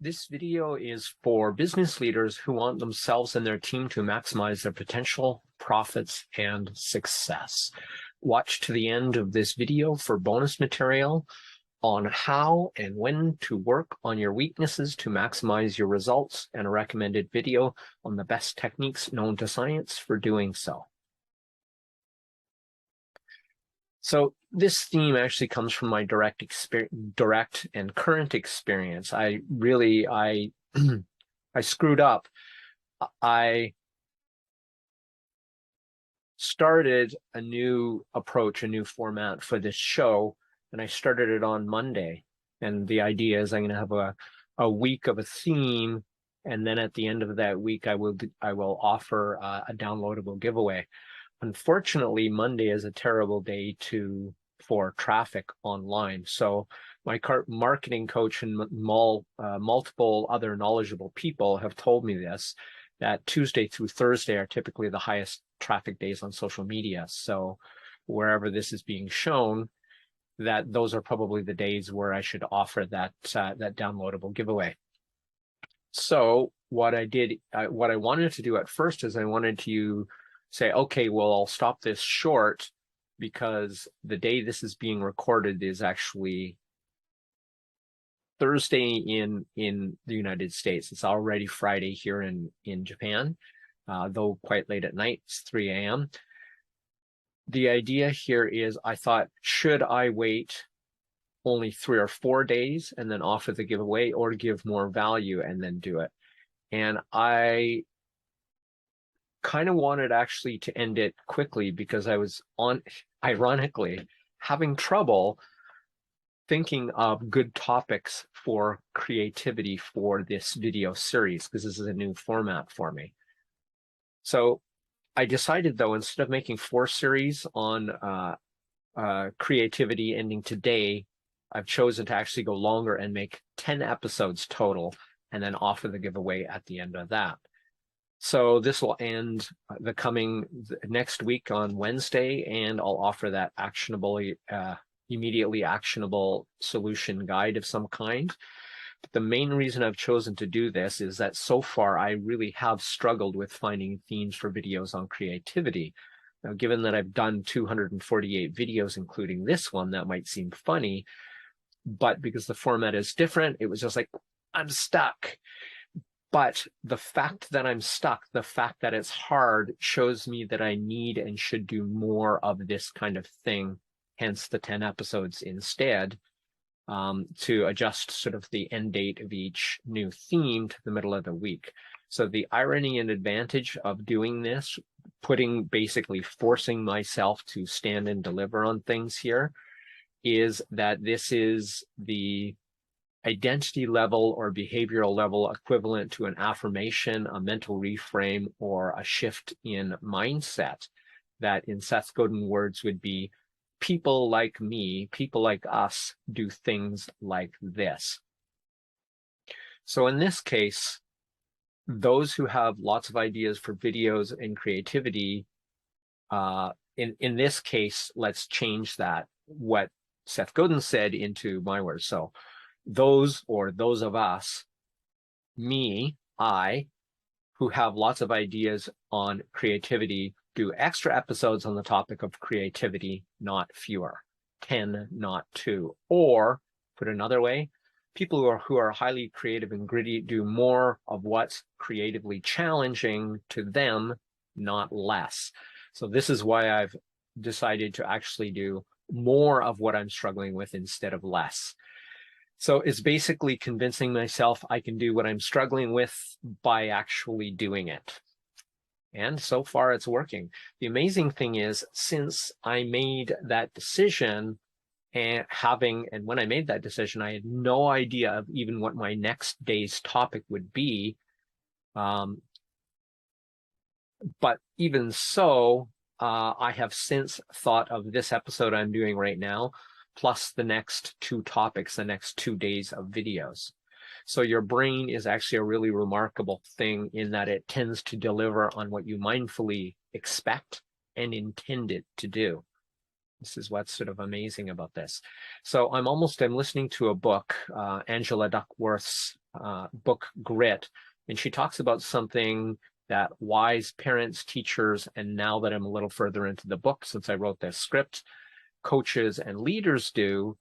This video is for business leaders who want themselves and their team to maximize their potential, profits, and success. Watch to the end of this video for bonus material on how and when to work on your weaknesses to maximize your results, and a recommended video on the best techniques known to science for doing so. So this theme actually comes from my direct and current experience. I screwed up. I started a new approach, a new format for this show, and I started it on Monday. And the idea is I'm going to have a week of a theme, and then at the end of that week, I will offer a downloadable giveaway. Unfortunately, Monday is a terrible day for traffic online. So my marketing coach and multiple other knowledgeable people have told me this, that Tuesday through Thursday are typically the highest traffic days on social media. So wherever this is being shown, that those are probably the days where I should offer that downloadable giveaway. So what I wanted to do at first is I wanted to say, okay, well, I'll stop this short because the day this is being recorded is actually Thursday in the United States. It's already Friday here in Japan, though quite late at night. It's 3 a.m. The idea here is I thought, should I wait only 3 or 4 days and then offer the giveaway, or give more value and then do it? And I kind of wanted actually to end it quickly because I was ironically having trouble thinking of good topics for creativity for this video series, because this is a new format for me. So I decided, though, instead of making 4 series on creativity ending today, I've chosen to actually go longer and make 10 episodes total and then offer the giveaway at the end of that. So this will end next week on Wednesday, and I'll offer that immediately actionable solution guide of some kind. But the main reason I've chosen to do this is that so far I really have struggled with finding themes for videos on creativity. Now, given that I've done 248 videos, including this one, that might seem funny, but because the format is different, it was just like, I'm stuck. But the fact that I'm stuck, the fact that it's hard, shows me that I need and should do more of this kind of thing, hence the 10 episodes instead, to adjust sort of the end date of each new theme to the middle of the week. So the irony and advantage of doing this, basically forcing myself to stand and deliver on things here, is that this is the identity level or behavioral level equivalent to an affirmation, a mental reframe, or a shift in mindset that, in Seth Godin words, would be, people like me, people like us, do things like this. So in this case, those who have lots of ideas for videos and creativity, in this case, let's change that, what Seth Godin said, into my words. So those of us, me, I, who have lots of ideas on creativity, do extra episodes on the topic of creativity, not fewer, 10, not 2. Or, put another way, people who are highly creative and gritty do more of what's creatively challenging to them, not less. So this is why I've decided to actually do more of what I'm struggling with instead of less. So it's basically convincing myself I can do what I'm struggling with by actually doing it. And so far it's working. The amazing thing is, since I made that decision, and when I made that decision, I had no idea of even what my next day's topic would be. But even so, I have since thought of this episode I'm doing right now, plus the next 2 topics, the next 2 days of videos. So your brain is actually a really remarkable thing in that it tends to deliver on what you mindfully expect and intend it to do. This is what's sort of amazing about this. So I'm listening to a book, Angela Duckworth's book, Grit, and she talks about something that wise parents, teachers, and now that I'm a little further into the book, since I wrote this script, coaches and leaders do,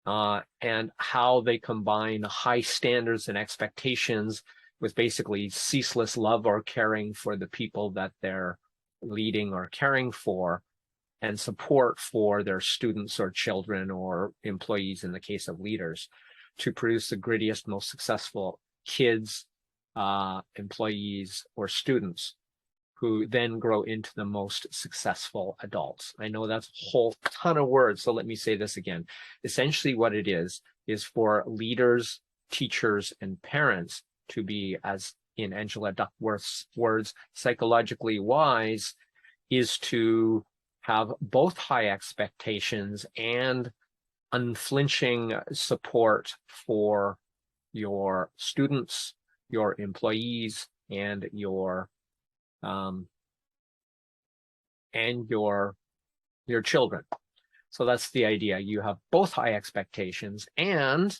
and how they combine high standards and expectations with basically ceaseless love or caring for the people that they're leading or caring for, and support for their students or children or employees in the case of leaders, to produce the grittiest, most successful kids, employees, or students who then grow into the most successful adults. I know that's a whole ton of words, so let me say this again. Essentially what it is for leaders, teachers, and parents to be, as in Angela Duckworth's words, psychologically wise, is to have both high expectations and unflinching support for your students, your employees, and your children. So that's the idea. You have both high expectations and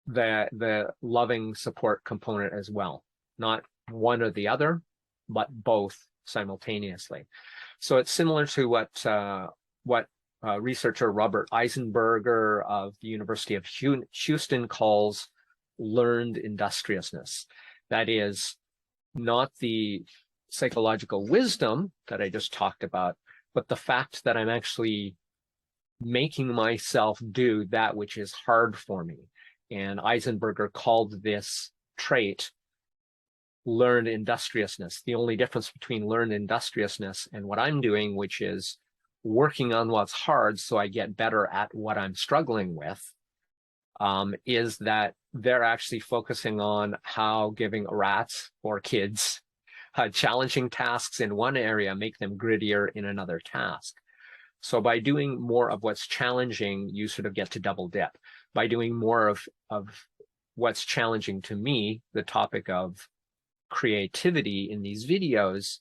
the loving support component as well. Not one or the other, but both simultaneously. So it's similar to what researcher Robert Eisenberger of the University of Houston calls learned industriousness. That is not the psychological wisdom that I just talked about, but the fact that I'm actually making myself do that which is hard for me. And Eisenberger called this trait learned industriousness. The only difference between learned industriousness and what I'm doing, which is working on what's hard so I get better at what I'm struggling with, is that they're actually focusing on how giving rats or kids challenging tasks in one area make them grittier in another task. So by doing more of what's challenging, you sort of get to double dip. By doing more of what's challenging to me, the topic of creativity in these videos,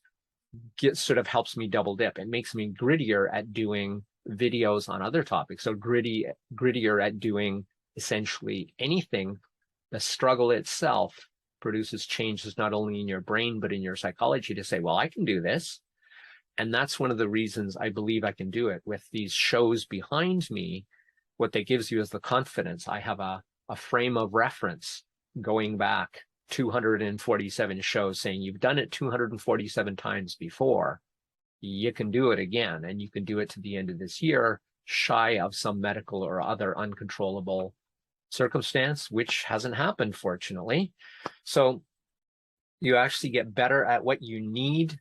sort of helps me double dip. It makes me grittier at doing videos on other topics. So grittier at doing essentially anything. The struggle itself produces changes not only in your brain, but in your psychology to say, well, I can do this. And that's one of the reasons I believe I can do it. With these shows behind me, what that gives you is the confidence. I have a frame of reference going back 247 shows saying you've done it 247 times before. You can do it again, and you can do it to the end of this year, shy of some medical or other uncontrollable circumstance, which hasn't happened, fortunately. So you actually get better at what you need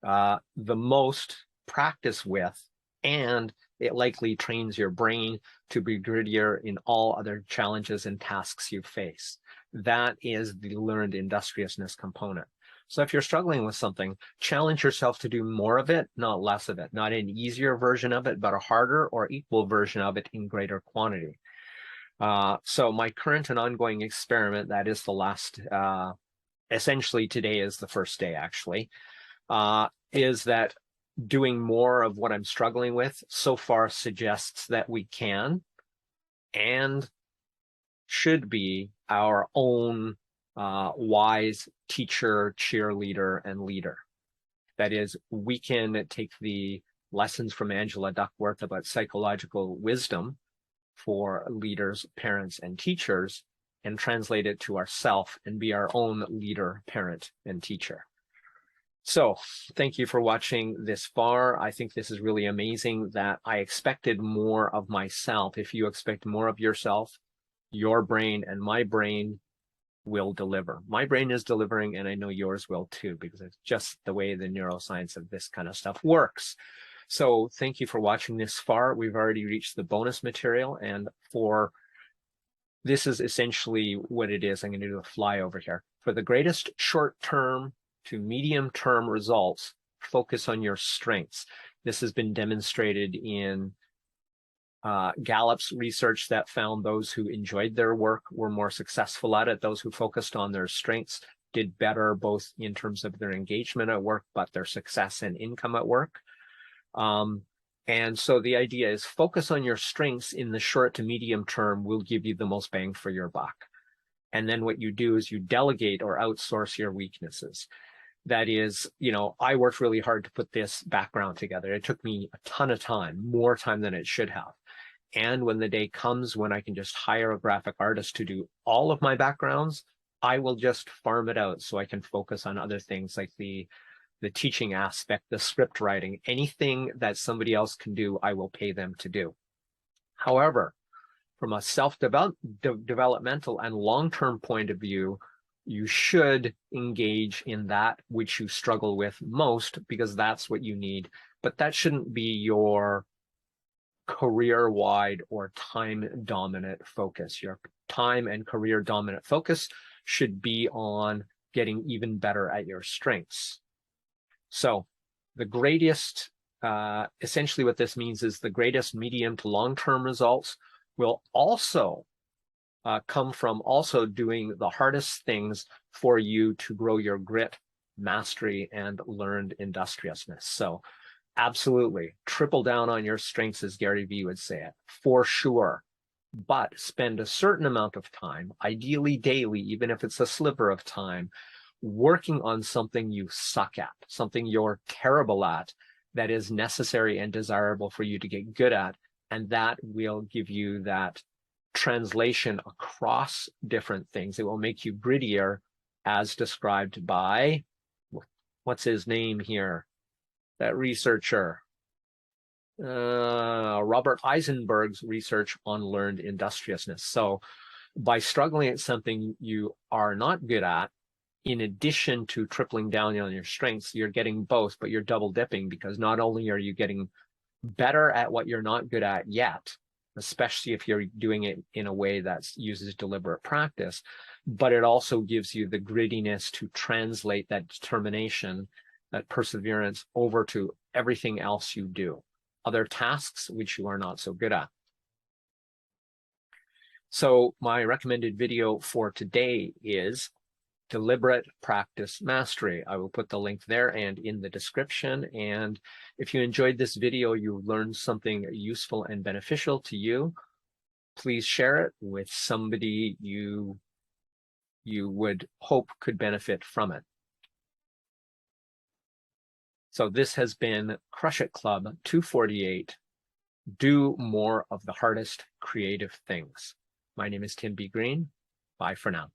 the most practice with, and it likely trains your brain to be grittier in all other challenges and tasks you face. That is the learned industriousness component. So if you're struggling with something, challenge yourself to do more of it, not less of it, not an easier version of it, but a harder or equal version of it in greater quantity. So my current and ongoing experiment, that is the last, essentially today is the first day actually, is that doing more of what I'm struggling with so far suggests that we can and should be our own wise teacher, cheerleader, and leader. That is, we can take the lessons from Angela Duckworth about psychological wisdom for leaders, parents, and teachers and translate it to ourselves and be our own leader, parent, and teacher. So thank you for watching this far. I think this is really amazing that I expected more of myself. If you expect more of yourself, your brain and my brain will deliver. My brain is delivering, and I know yours will too, because it's just the way the neuroscience of this kind of stuff works. So thank you for watching this far. We've already reached the bonus material, and this is essentially what it is. I'm going to do a flyover here. For the greatest short-term to medium-term results, focus on your strengths. This has been demonstrated in Gallup's research that found those who enjoyed their work were more successful at it. Those who focused on their strengths did better, both in terms of their engagement at work, but their success and income at work. And so the idea is focus on your strengths in the short to medium term will give you the most bang for your buck. And then what you do is you delegate or outsource your weaknesses. That is, I worked really hard to put this background together. It took me a ton of time, more time than it should have. And when the day comes when I can just hire a graphic artist to do all of my backgrounds, I will just farm it out so I can focus on other things like the teaching aspect, the script writing, anything that somebody else can do, I will pay them to do. However, from a self-developmental and long-term point of view, you should engage in that which you struggle with most because that's what you need. But that shouldn't be your career-wide or time-dominant focus. Your time and career-dominant focus should be on getting even better at your strengths. So the greatest, essentially what this means is the greatest medium to long-term results will also come from also doing the hardest things for you to grow your grit, mastery, and learned industriousness. So absolutely, triple down on your strengths, as Gary Vee would say it, for sure. But spend a certain amount of time, ideally daily, even if it's a sliver of time, working on something you suck at, something you're terrible at, that is necessary and desirable for you to get good at. And that will give you that translation across different things. It will make you grittier, as described by, what's his name here? That researcher, Robert Eisenberg's research on learned industriousness. So by struggling at something you are not good at, in addition to tripling down on your strengths, you're getting both, but you're double dipping because not only are you getting better at what you're not good at yet, especially if you're doing it in a way that uses deliberate practice, but it also gives you the grittiness to translate that determination, that perseverance over to everything else you do, other tasks which you are not so good at. So my recommended video for today is Deliberate Practice Mastery. I will put the link there and in the description. And if you enjoyed this video, you learned something useful and beneficial to you, please share it with somebody you would hope could benefit from it. So this has been Crush It Club 248. Do more of the hardest creative things. My name is Tim B. Green. Bye for now.